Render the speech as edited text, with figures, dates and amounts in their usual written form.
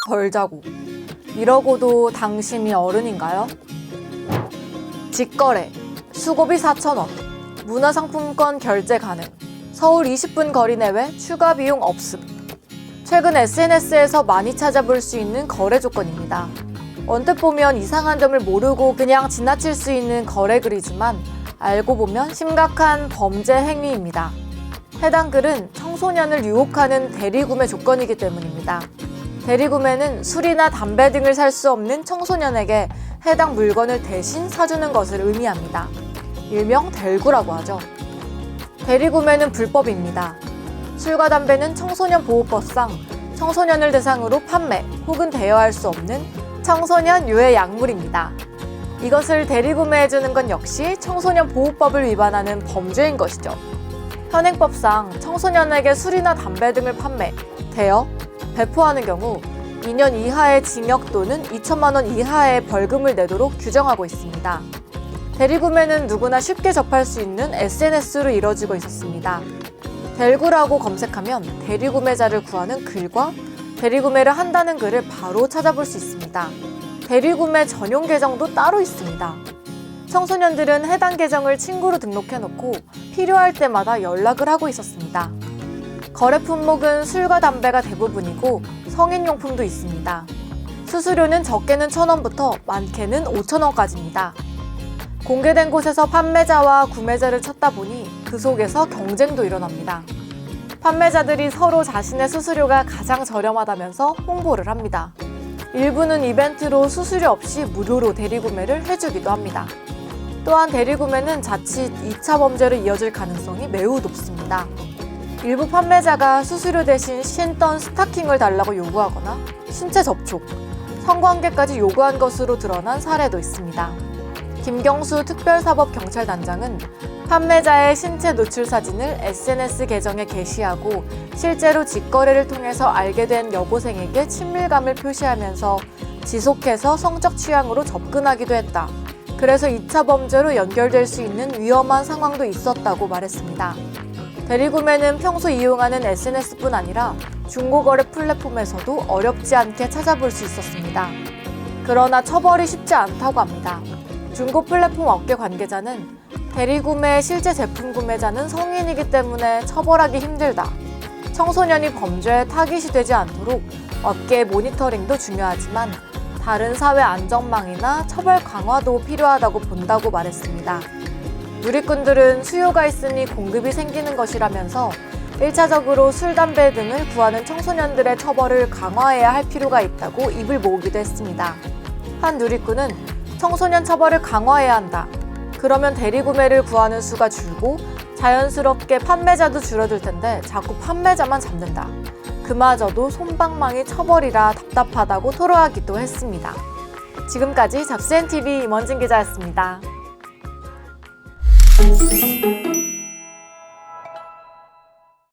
벌자고. 이러고도 당신이 어른인가요? 직거래, 수고비 4,000원, 문화상품권 결제 가능, 서울 20분 거리 내외 추가 비용 없음. 최근 SNS에서 많이 찾아볼 수 있는 거래 조건입니다. 언뜻 보면 이상한 점을 모르고 그냥 지나칠 수 있는 거래 글이지만 알고 보면 심각한 범죄 행위입니다. 해당 글은 청소년을 유혹하는 대리구매 조건이기 때문입니다. 대리구매는 술이나 담배 등을 살 수 없는 청소년에게 해당 물건을 대신 사주는 것을 의미합니다. 일명 델구라고 하죠. 대리구매는 불법입니다. 술과 담배는 청소년 보호법상 청소년을 대상으로 판매 혹은 대여할 수 없는 청소년 유해 약물입니다. 이것을 대리구매해주는 건 역시 청소년 보호법을 위반하는 범죄인 것이죠. 현행법상 청소년에게 술이나 담배 등을 판매, 대여, 배포하는 경우 2년 이하의 징역 또는 2천만 원 이하의 벌금을 내도록 규정하고 있습니다. 대리구매는 누구나 쉽게 접할 수 있는 SNS로 이뤄지고 있었습니다. 델구라고 검색하면 대리구매자를 구하는 글과 대리구매를 한다는 글을 바로 찾아볼 수 있습니다. 대리구매 전용 계정도 따로 있습니다. 청소년들은 해당 계정을 친구로 등록해놓고 필요할 때마다 연락을 하고 있었습니다. 거래 품목은 술과 담배가 대부분이고 성인용품도 있습니다. 수수료는 적게는 1,000원부터 많게는 5,000원까지입니다. 공개된 곳에서 판매자와 구매자를 찾다 보니 그 속에서 경쟁도 일어납니다. 판매자들이 서로 자신의 수수료가 가장 저렴하다면서 홍보를 합니다. 일부는 이벤트로 수수료 없이 무료로 대리구매를 해주기도 합니다. 또한 대리구매는 자칫 2차 범죄로 이어질 가능성이 매우 높습니다. 일부 판매자가 수수료 대신 신던 스타킹을 달라고 요구하거나 신체 접촉, 성관계까지 요구한 것으로 드러난 사례도 있습니다. 김경수 특별사법경찰단장은 판매자의 신체 노출 사진을 SNS 계정에 게시하고 실제로 직거래를 통해서 알게 된 여고생에게 친밀감을 표시하면서 지속해서 성적 취향으로 접근하기도 했다. 그래서 2차 범죄로 연결될 수 있는 위험한 상황도 있었다고 말했습니다. 대리구매는 평소 이용하는 SNS뿐 아니라 중고거래 플랫폼에서도 어렵지 않게 찾아볼 수 있었습니다. 그러나 처벌이 쉽지 않다고 합니다. 중고 플랫폼 업계 관계자는 대리구매의 실제 제품 구매자는 성인이기 때문에 처벌하기 힘들다. 청소년이 범죄에 타깃이 되지 않도록 업계의 모니터링도 중요하지만 다른 사회 안전망이나 처벌 강화도 필요하다고 본다고 말했습니다. 누리꾼들은 수요가 있으니 공급이 생기는 것이라면서 1차적으로 술, 담배 등을 구하는 청소년들의 처벌을 강화해야 할 필요가 있다고 입을 모으기도 했습니다. 한 누리꾼은 청소년 처벌을 강화해야 한다. 그러면 대리구매를 구하는 수가 줄고 자연스럽게 판매자도 줄어들 텐데 자꾸 판매자만 잡는다. 그마저도 솜방망이 처벌이라 답답하다고 토로하기도 했습니다. 지금까지 잡스앤TV 임원진 기자였습니다.